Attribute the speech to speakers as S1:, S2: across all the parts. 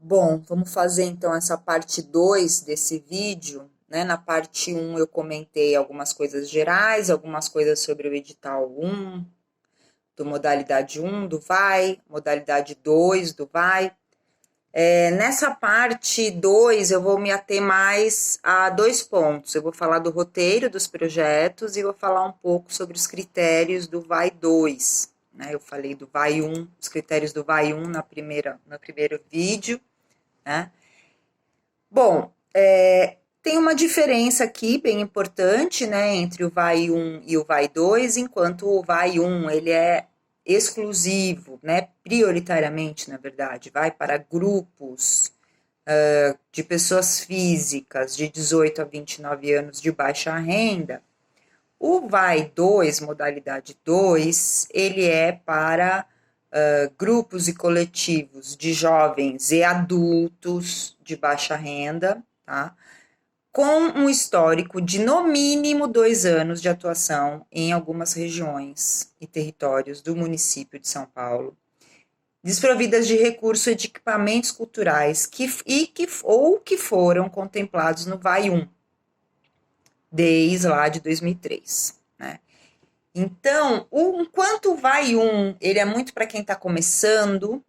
S1: Bom, vamos fazer então essa parte 2 desse vídeo, né? Na parte um eu comentei algumas coisas gerais, algumas coisas sobre o edital um, do modalidade um do vai, modalidade 2 do vai. Nessa parte 2 eu vou me ater mais a dois pontos. Eu vou falar do roteiro dos projetos e vou falar um pouco sobre os critérios do vai 2, né? Eu falei do vai um, os critérios do vai um no primeiro vídeo, né? Bom, tem uma diferença aqui bem importante, né, entre o vai um e o vai 2, enquanto o vai um ele é exclusivo, né, prioritariamente, na verdade, vai para grupos de pessoas físicas de 18 a 29 anos de baixa renda. O vai 2, modalidade 2, ele é para grupos e coletivos de jovens e adultos de baixa renda, tá? Com um histórico de no mínimo 2 anos de atuação em algumas regiões e territórios do município de São Paulo, desprovidas de recurso e de equipamentos culturais que foram contemplados no vai um desde lá de 2003, né? Então, enquanto o vai um ele é muito para quem está começando,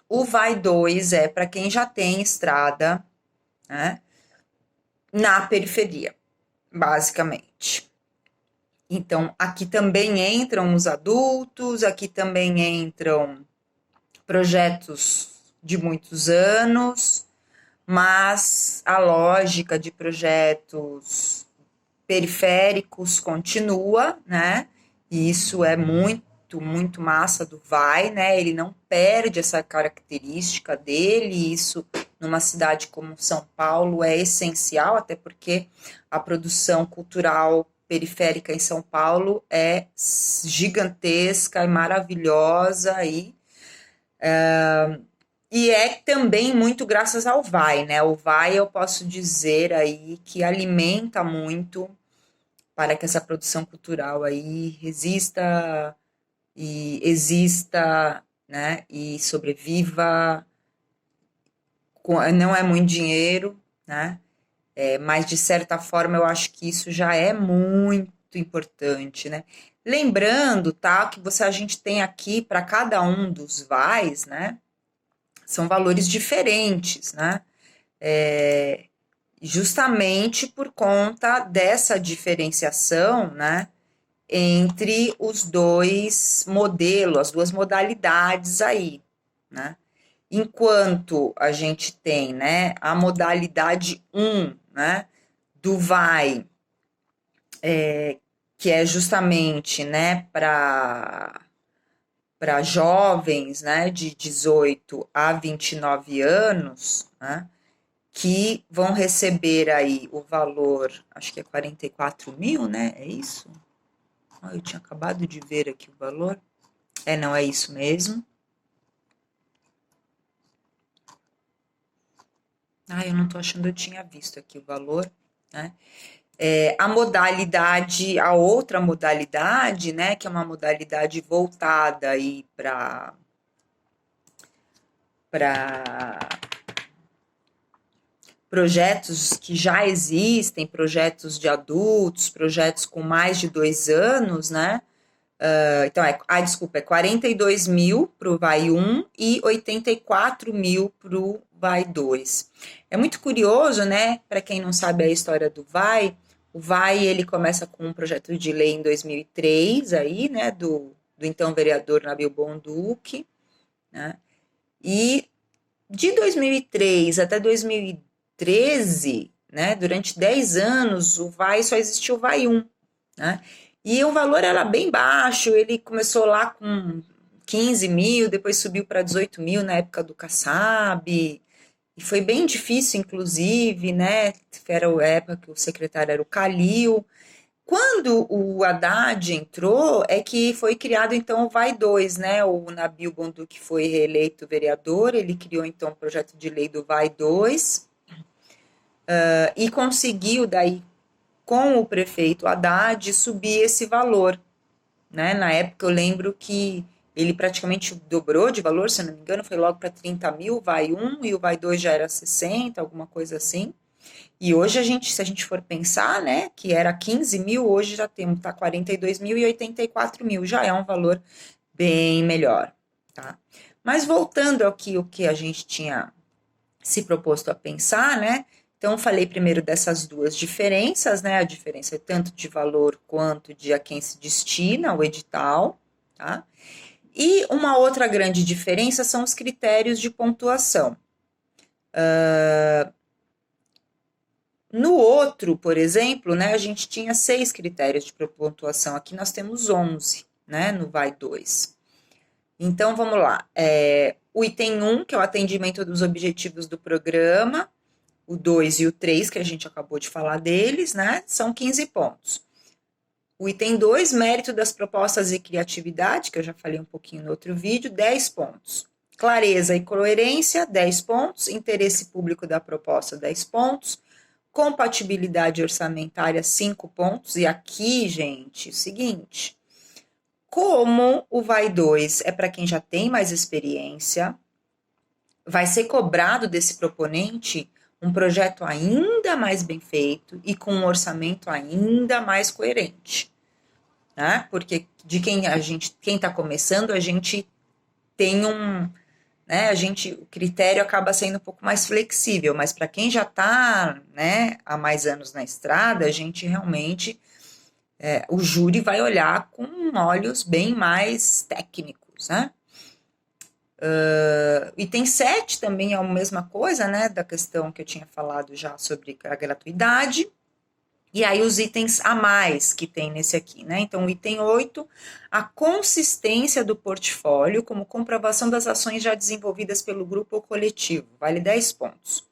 S1: o vai 2 é para quem já tem estrada, né, na periferia, basicamente. Então, aqui também entram os adultos, aqui também entram projetos de muitos anos, mas a lógica de projetos periféricos continua, né? E isso é muito massa do vai, né? Ele não perde essa característica dele, isso numa cidade como São Paulo é essencial, até porque a produção cultural periférica em São Paulo é gigantesca e maravilhosa e é também muito graças ao vai, né? O vai eu posso dizer aí que alimenta muito para que essa produção cultural aí resista e exista, né, e sobreviva. Não é muito dinheiro, né, mas de certa forma eu acho que isso já é muito importante, né. Lembrando, tá, que a gente tem aqui para cada um dos vais, né, são valores diferentes, né, justamente por conta dessa diferenciação, né, entre os dois modelos, as duas modalidades aí, né? Enquanto a gente tem, né, a modalidade um, né, do vai, que é justamente, né, para jovens, né, de 18 a 29 anos, né, que vão receber aí o valor, acho que é 44 mil, né, é isso? Eu tinha acabado de ver aqui o valor. Não, é isso mesmo. Eu não tô achando, eu tinha visto aqui o valor, né? A outra modalidade, né, que é uma modalidade voltada aí para projetos que já existem, projetos de adultos, projetos com mais de 2 anos, né? Então, desculpa, é 42 mil para o vai um e 84 mil para o vai 2. É muito curioso, né? Para quem não sabe a história do vai, o vai ele começa com um projeto de lei em 2003, aí, né? Do então vereador Nabil Bonduque, né? E de 2003 até 2013, né? Durante 10 anos, o vai só existiu o vai um, né? E o valor era bem baixo, ele começou lá com 15 mil, depois subiu para 18 mil na época do Kassab, e foi bem difícil, inclusive, né? Era a época que o secretário era o Calil. Quando o Haddad entrou, é que foi criado então o vai 2, né? O Nabil Bonduque foi reeleito vereador, ele criou então o projeto de lei do vai 2 e conseguiu daí com o prefeito Haddad subir esse valor, né? Na época eu lembro que ele praticamente dobrou de valor, se eu não me engano, foi logo para 30 mil, vai 1, e o vai 2 já era 60, alguma coisa assim. E hoje se a gente for pensar, né, que era 15 mil, hoje já temos, tá 42 mil e 84 mil, já é um valor bem melhor, tá? Mas voltando ao que, o que a gente tinha se proposto a pensar, né, então falei primeiro dessas duas diferenças, né, a diferença tanto de valor quanto de a quem se destina o edital, tá? E uma outra grande diferença são os critérios de pontuação. No outro, por exemplo, né, a gente tinha 6 critérios de pontuação, aqui nós temos 11, né, no vai 2. Então, vamos lá. O item 1, que é o atendimento dos objetivos do programa, o 2 e o 3, que a gente acabou de falar deles, né, são 15 pontos. O item 2, mérito das propostas e criatividade, que eu já falei um pouquinho no outro vídeo, 10 pontos. Clareza e coerência, 10 pontos. Interesse público da proposta, 10 pontos. Compatibilidade orçamentária, 5 pontos. E aqui, gente, o seguinte, como o vai 2 é para quem já tem mais experiência, vai ser cobrado desse proponente um projeto ainda mais bem feito e com um orçamento ainda mais coerente, né? Porque de quem está começando, a gente tem né, o critério acaba sendo um pouco mais flexível, mas para quem já está, né, há mais anos na estrada, a gente realmente, o júri vai olhar com olhos bem mais técnicos, né? Item 7 também é a mesma coisa, né, da questão que eu tinha falado já sobre a gratuidade. E aí os itens a mais que tem nesse aqui, né? Então, o item 8, a consistência do portfólio como comprovação das ações já desenvolvidas pelo grupo ou coletivo, vale 10 pontos.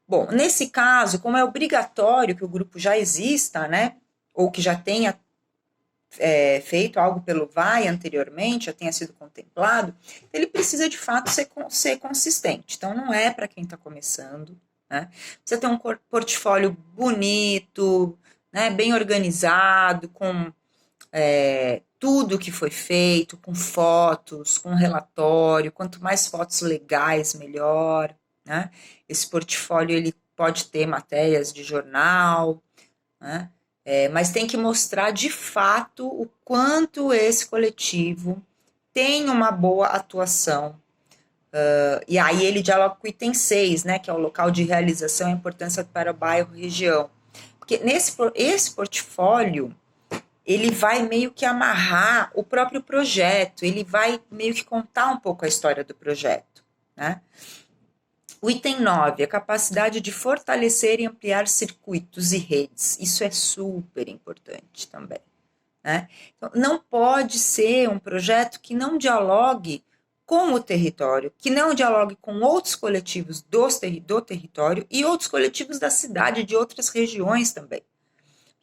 S1: Bom, nesse caso, como é obrigatório que o grupo já exista, né? Ou que já tenha feito algo pelo VAI anteriormente, já tenha sido contemplado, ele precisa de fato ser consistente. Então, não é para quem está começando, né? Precisa ter um portfólio bonito, né, bem organizado, com tudo que foi feito, com fotos, com relatório. Quanto mais fotos legais, melhor, né? Esse portfólio ele pode ter matérias de jornal, né? Mas tem que mostrar de fato o quanto esse coletivo tem uma boa atuação. E aí ele dialoga com o item 6, né, que é o local de realização e importância para o bairro e região. Porque esse portfólio, ele vai meio que amarrar o próprio projeto, ele vai meio que contar um pouco a história do projeto, né? O item 9, a capacidade de fortalecer e ampliar circuitos e redes. Isso é super importante também, né? Então, não pode ser um projeto que não dialogue com o território, que não dialogue com outros coletivos do território e outros coletivos da cidade, de outras regiões também.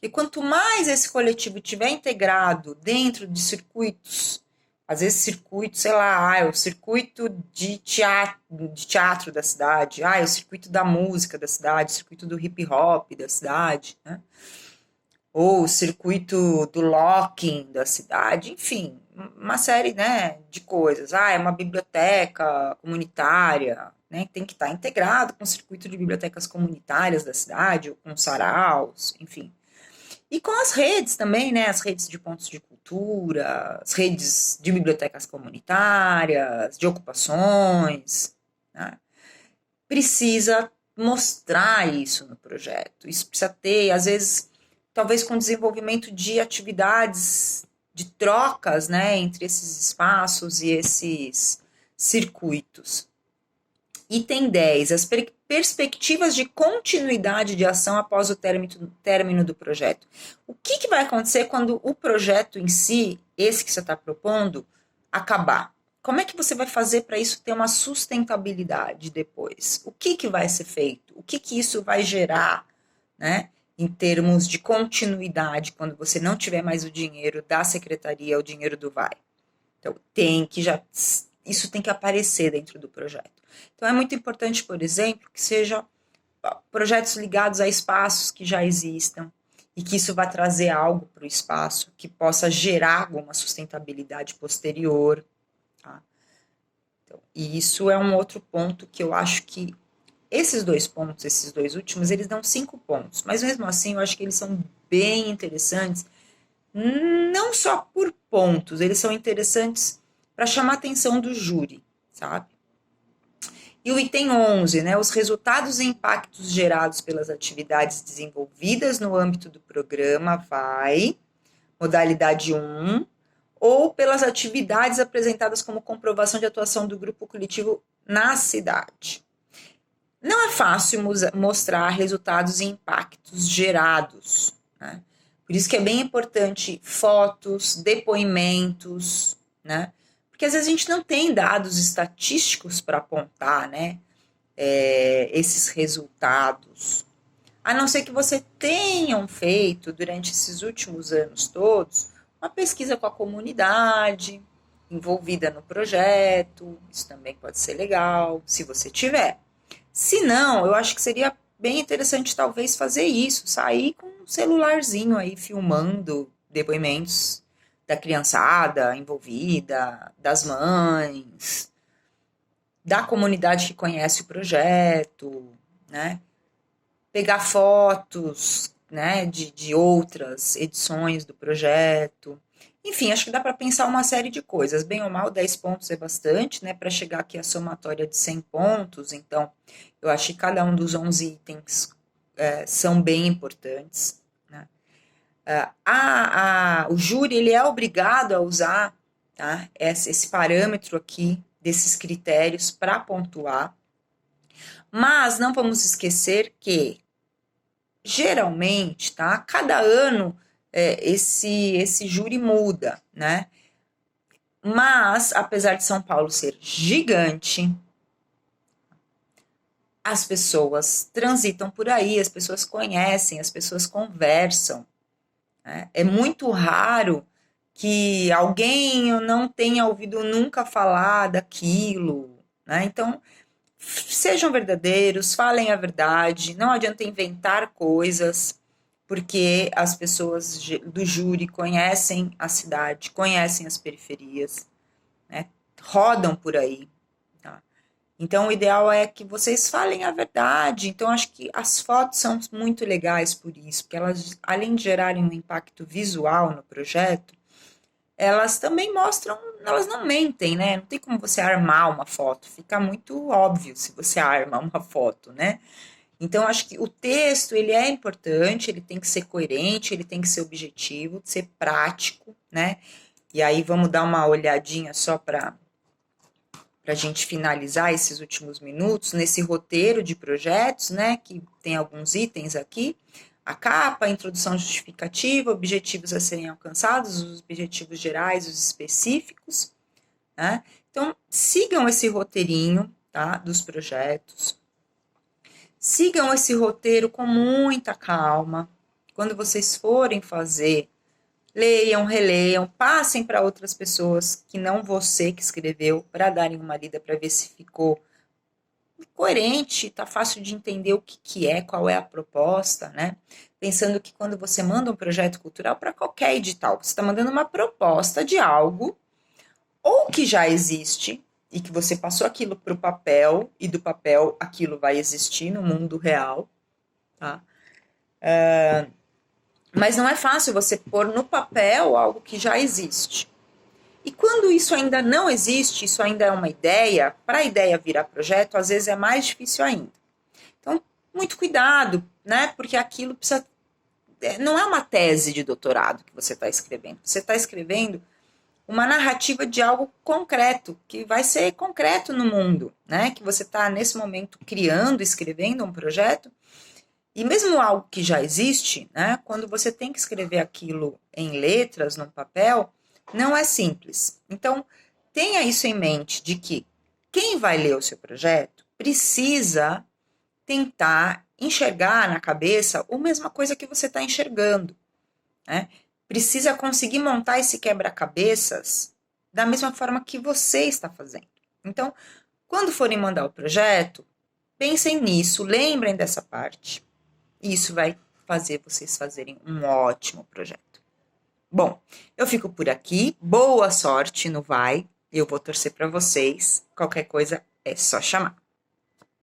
S1: E quanto mais esse coletivo tiver integrado dentro de circuitos, às vezes circuito, sei lá, o circuito de teatro da cidade, o circuito da música da cidade, o circuito do hip hop da cidade, né? Ou o circuito do locking da cidade, enfim, uma série, né, de coisas. É uma biblioteca comunitária, né, tem que estar integrado com o circuito de bibliotecas comunitárias da cidade, ou com saraus, enfim. E com as redes também, né? As redes de pontos de cultura, as redes de bibliotecas comunitárias, de ocupações, né? Precisa mostrar isso no projeto. Isso precisa ter, às vezes, talvez com desenvolvimento de atividades de trocas, né, entre esses espaços e esses circuitos. Item 10, as perspectivas de continuidade de ação após o término do projeto. O que vai acontecer quando o projeto em si, esse que você está propondo, acabar? Como é que você vai fazer para isso ter uma sustentabilidade depois? O que vai ser feito? O que isso vai gerar, né, em termos de continuidade quando você não tiver mais o dinheiro da secretaria, o dinheiro do VAI? Então, isso tem que aparecer dentro do projeto. Então, é muito importante, por exemplo, que sejam projetos ligados a espaços que já existam e que isso vai trazer algo para o espaço que possa gerar alguma sustentabilidade posterior, E isso é um outro ponto que eu acho que esses 2 pontos, esses 2 últimos, eles dão 5 pontos. Mas mesmo assim, eu acho que eles são bem interessantes, não só por pontos, eles são interessantes para chamar a atenção do júri, sabe? E o item 11, né, os resultados e impactos gerados pelas atividades desenvolvidas no âmbito do programa modalidade 1, ou pelas atividades apresentadas como comprovação de atuação do grupo coletivo na cidade. Não é fácil mostrar resultados e impactos gerados, né? Por isso que é bem importante fotos, depoimentos, né? Porque às vezes a gente não tem dados estatísticos para apontar, né? Esses resultados. A não ser que você tenham feito, durante esses últimos anos todos, uma pesquisa com a comunidade envolvida no projeto. Isso também pode ser legal, se você tiver. Se não, eu acho que seria bem interessante talvez fazer isso, sair com um celularzinho aí filmando depoimentos da criançada envolvida, das mães, da comunidade que conhece o projeto, né? Pegar fotos, né, de outras edições do projeto. Enfim, acho que dá para pensar uma série de coisas. Bem ou mal, 10 pontos é bastante, né, para chegar aqui a somatória de 100 pontos. Então, eu acho que cada um dos 11 itens são bem importantes, né. O júri, ele é obrigado a usar, tá, esse parâmetro aqui, desses critérios para pontuar. Mas não vamos esquecer que, geralmente, tá, cada ano esse júri muda, né? Mas, apesar de São Paulo ser gigante, as pessoas transitam por aí, as pessoas conhecem, as pessoas conversam, né? É muito raro que alguém não tenha ouvido nunca falar daquilo, né? Então, sejam verdadeiros, falem a verdade, não adianta inventar coisas, porque as pessoas do júri conhecem a cidade, conhecem as periferias, né? Rodam por aí, tá? Então, o ideal é que vocês falem a verdade. Então, acho que as fotos são muito legais por isso, porque elas, além de gerarem um impacto visual no projeto, elas também mostram, elas não mentem, né? Não tem como você armar uma foto, fica muito óbvio se você arma uma foto, né? Então, acho que o texto, ele é importante, ele tem que ser coerente, ele tem que ser objetivo, ser prático, né? E aí, vamos dar uma olhadinha só para a gente finalizar esses últimos minutos, nesse roteiro de projetos, né? Que tem alguns itens aqui. A capa, a introdução justificativa, objetivos a serem alcançados, os objetivos gerais, os específicos, né? Então, sigam esse roteirinho, tá, dos projetos. Sigam esse roteiro com muita calma. Quando vocês forem fazer, leiam, releiam, passem para outras pessoas que não você que escreveu, para darem uma lida para ver se ficou coerente, tá fácil de entender o que é, qual é a proposta, né? Pensando que quando você manda um projeto cultural para qualquer edital, você está mandando uma proposta de algo, ou que já existe, e que você passou aquilo para o papel, e do papel aquilo vai existir no mundo real, tá? Mas não é fácil você pôr no papel algo que já existe. E quando isso ainda não existe, isso ainda é uma ideia, para a ideia virar projeto, às vezes é mais difícil ainda. Então, muito cuidado, né? Porque aquilo precisa... Não é uma tese de doutorado que você está escrevendo. Você está escrevendo uma narrativa de algo concreto, que vai ser concreto no mundo, né? Que você está, nesse momento, criando, escrevendo um projeto. E mesmo algo que já existe, né? Quando você tem que escrever aquilo em letras, num papel, não é simples. Então, tenha isso em mente, de que quem vai ler o seu projeto precisa tentar enxergar na cabeça a mesma coisa que você está enxergando, né? Precisa conseguir montar esse quebra-cabeças da mesma forma que você está fazendo. Então, quando forem mandar o projeto, pensem nisso, lembrem dessa parte. E isso vai fazer vocês fazerem um ótimo projeto. Bom, eu fico por aqui. Boa sorte no Vai. Eu vou torcer para vocês. Qualquer coisa é só chamar.